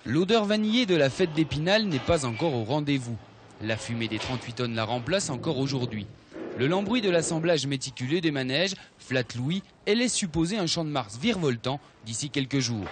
L'odeur vanillée de la fête d'Épinal n'est pas encore au rendez-vous. La fumée des 38 tonnes la remplace encore aujourd'hui. Le lambris de l'assemblage méticuleux des manèges flatte l'ouïe et laisse supposer un champ de Mars virevoltant d'ici quelques jours.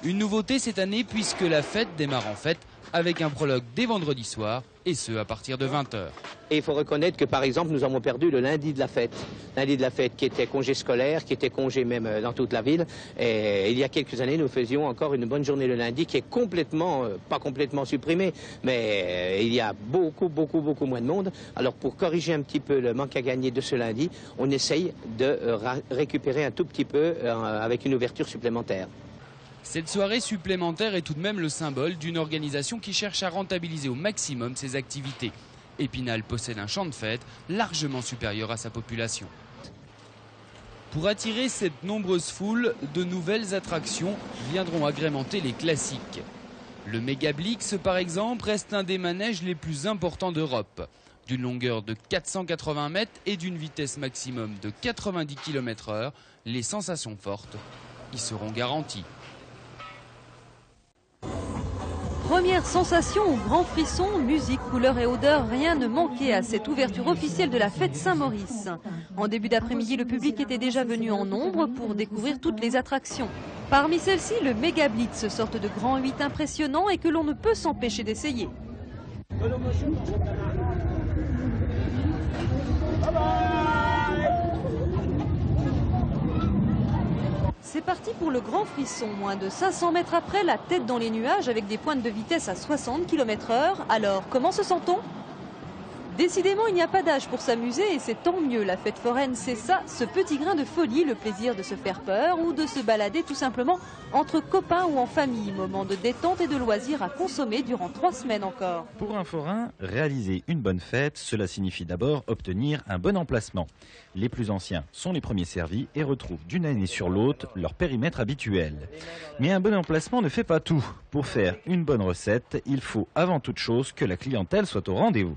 Une nouveauté cette année puisque la fête démarre en fête avec un prologue dès vendredi soir et ce à partir de 20 h. Et il faut reconnaître que par exemple nous avons perdu le lundi de la fête. Lundi de la fête qui était congé scolaire, qui était congé même dans toute la ville. Et il y a quelques années nous faisions encore une bonne journée le lundi qui est complètement, pas complètement supprimée, mais il y a beaucoup moins de monde. Alors pour corriger un petit peu le manque à gagner de ce lundi, on essaye de récupérer un tout petit peu avec une ouverture supplémentaire. Cette soirée supplémentaire est tout de même le symbole d'une organisation qui cherche à rentabiliser au maximum ses activités. Épinal possède un champ de fête largement supérieur à sa population. Pour attirer cette nombreuse foule, de nouvelles attractions viendront agrémenter les classiques. Le Mégablix, par exemple, reste un des manèges les plus importants d'Europe. D'une longueur de 480 mètres et d'une vitesse maximum de 90 km/h, les sensations fortes y seront garanties. Première sensation au grand frisson, musique, couleurs et odeurs, rien ne manquait à cette ouverture officielle de la fête Saint-Maurice. En début d'après-midi, le public était déjà venu en nombre pour découvrir toutes les attractions. Parmi celles-ci, le Mégablitz, sorte de grand 8 impressionnant et que l'on ne peut s'empêcher d'essayer. C'est parti pour le grand frisson. Moins de 500 mètres après, la tête dans les nuages avec des pointes de vitesse à 60 km/h. Alors, comment se sent-on ? Décidément, il n'y a pas d'âge pour s'amuser et c'est tant mieux. La fête foraine, c'est ça, ce petit grain de folie, le plaisir de se faire peur ou de se balader tout simplement entre copains ou en famille. Moment de détente et de loisirs à consommer durant 3 semaines encore. Pour un forain, réaliser une bonne fête, cela signifie d'abord obtenir un bon emplacement. Les plus anciens sont les premiers servis et retrouvent d'une année sur l'autre leur périmètre habituel. Mais un bon emplacement ne fait pas tout. Pour faire une bonne recette, il faut avant toute chose que la clientèle soit au rendez-vous.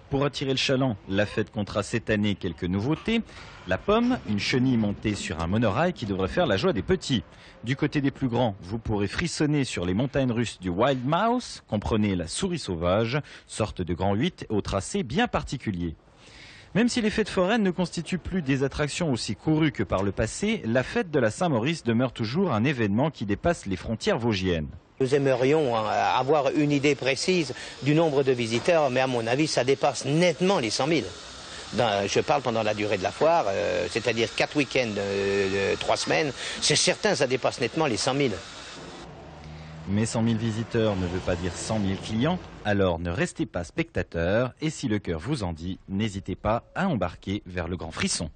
Pour attirer le chaland, la fête comptera cette année quelques nouveautés. La pomme, une chenille montée sur un monorail qui devrait faire la joie des petits. Du côté des plus grands, vous pourrez frissonner sur les montagnes russes du Wild Mouse, comprenez la souris sauvage, sorte de grand 8 au tracé bien particulier. Même si les fêtes foraines ne constituent plus des attractions aussi courues que par le passé, la fête de la Saint-Maurice demeure toujours un événement qui dépasse les frontières vosgiennes. Nous aimerions avoir une idée précise du nombre de visiteurs, mais à mon avis, ça dépasse nettement les 100 000. Je parle pendant la durée de la foire, c'est-à-dire 4 week-ends, 3 semaines. C'est certain, ça dépasse nettement les 100 000. Mais 100 000 visiteurs ne veut pas dire 100 000 clients, alors ne restez pas spectateurs et si le cœur vous en dit, n'hésitez pas à embarquer vers le grand frisson.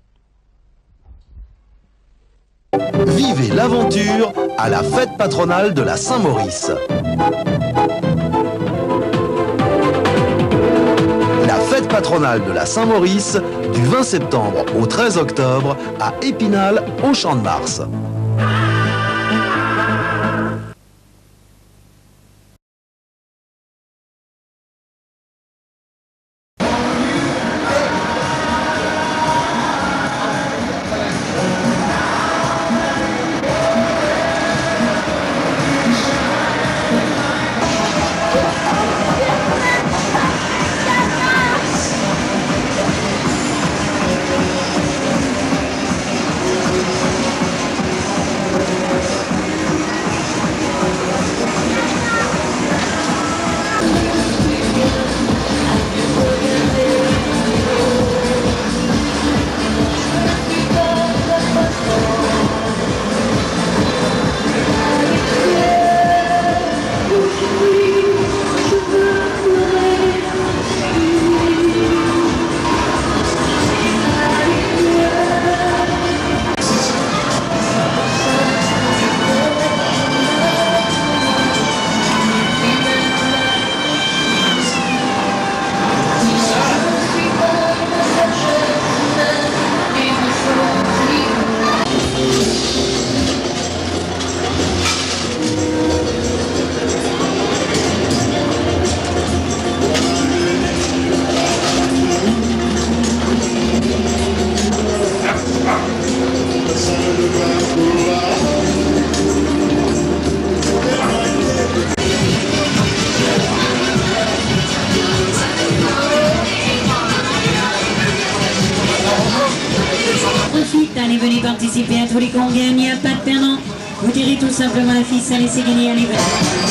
Vivez l'aventure à la fête patronale de la Saint-Maurice. La fête patronale de la Saint-Maurice du 20 septembre au 13 octobre à Épinal au Champ de Mars. venez participer à tous les congames, il n'y a pas de perdant. Vous tirez tout simplement la ficelle et c'est gagné, allez, venez.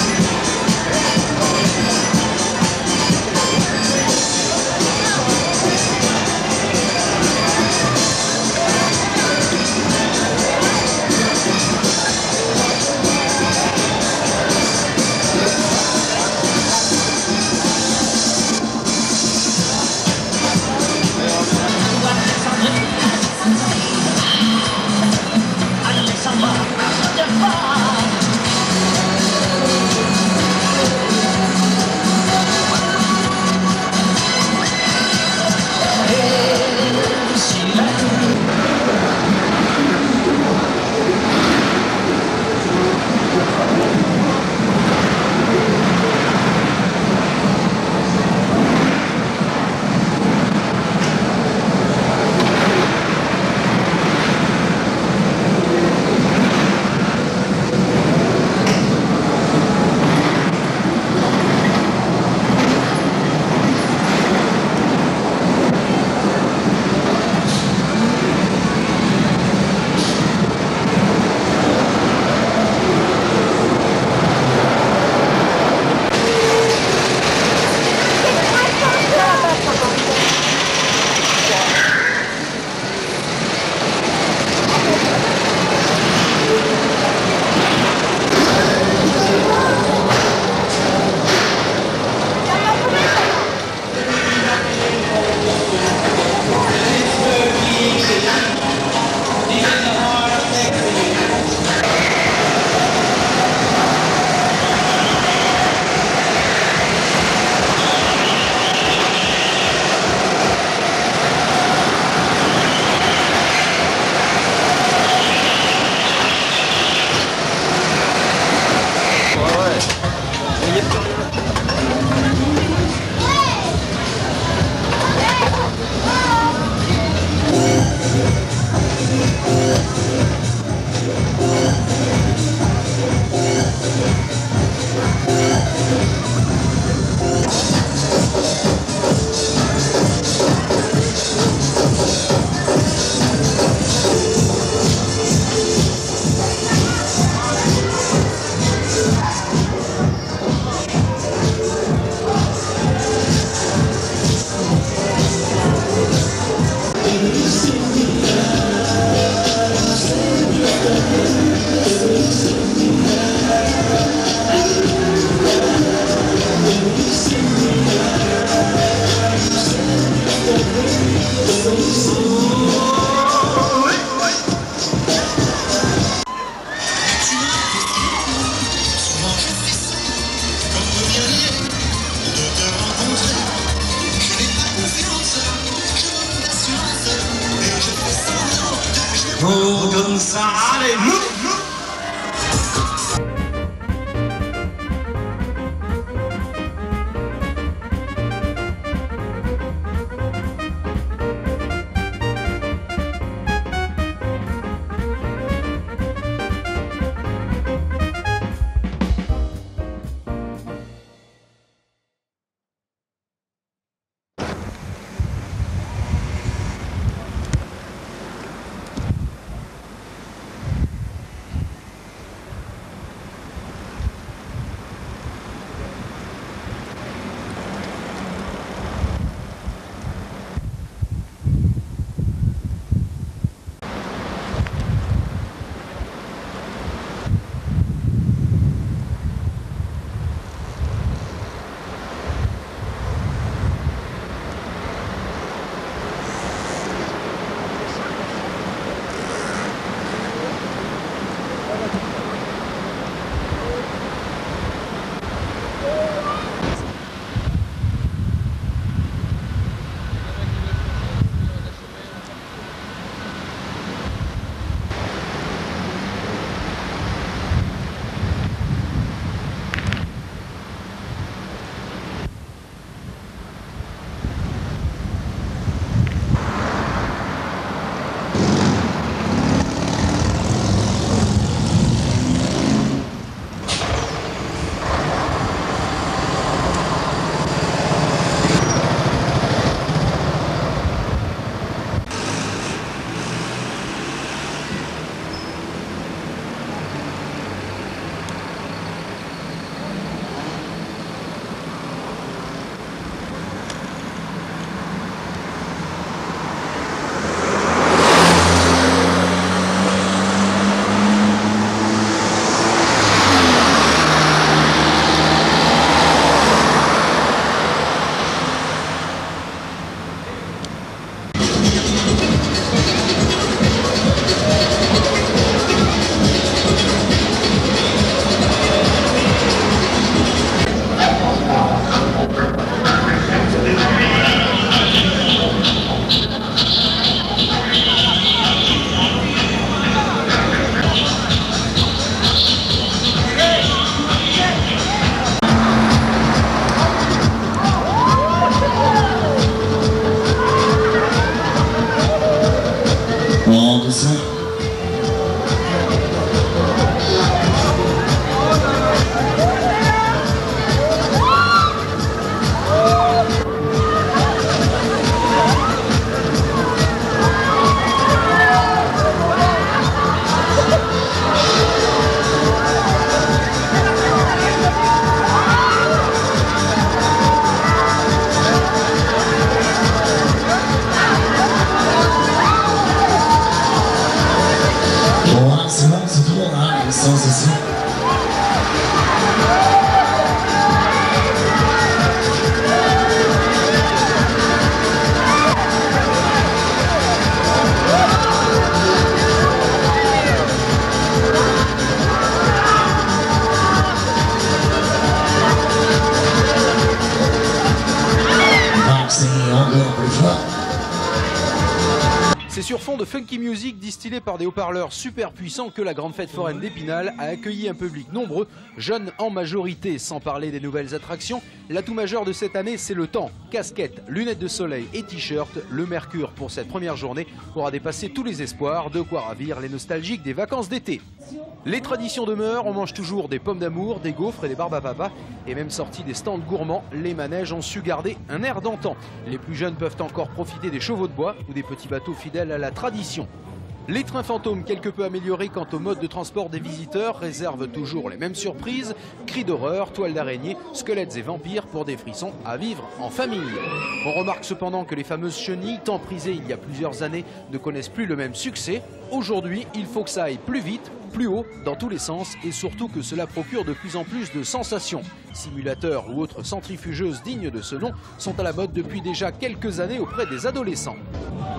doucement. C'est bon, c'est tout bon, hein, le sens ici. C'est encore plus fort. C'est sur fond de funky music distillé par des haut-parleurs super puissants que la grande fête foraine d'Épinal a accueilli un public nombreux, jeunes en majorité. Sans parler des nouvelles attractions, l'atout majeur de cette année, c'est le temps. Casquettes, lunettes de soleil et t-shirt, le mercure pour cette première journée aura dépassé tous les espoirs, de quoi ravir les nostalgiques des vacances d'été. Les traditions demeurent, on mange toujours des pommes d'amour, des gaufres et des barbes à papa. Et même sortis des stands gourmands, les manèges ont su garder un air d'antan. Les plus jeunes peuvent encore profiter des chevaux de bois ou des petits bateaux fidèles à la tradition. Les trains fantômes, quelque peu améliorés quant au mode de transport des visiteurs, réservent toujours les mêmes surprises. Cris d'horreur, toiles d'araignée, squelettes et vampires pour des frissons à vivre en famille. On remarque cependant que les fameuses chenilles, tant prisées il y a plusieurs années, ne connaissent plus le même succès. Aujourd'hui, il faut que ça aille plus vite, plus haut, dans tous les sens, et surtout que cela procure de plus en plus de sensations. Simulateurs ou autres centrifugeuses dignes de ce nom sont à la mode depuis déjà quelques années auprès des adolescents.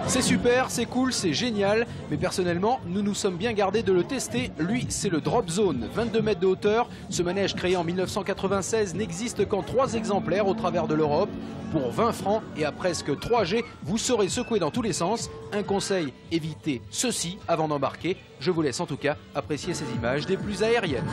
C'est super, c'est cool, c'est génial, mais personnellement, nous nous sommes bien gardés de le tester. Lui, c'est le Drop Zone, 22 mètres de hauteur. Ce manège créé en 1996 n'existe qu'en 3 exemplaires au travers de l'Europe. Pour 20 francs et à presque 3G, vous serez secoué dans tous les sens. Un conseil, évitez ceci avant d'embarquer. Je vous laisse en tout cas apprécier ces images des plus aériennes.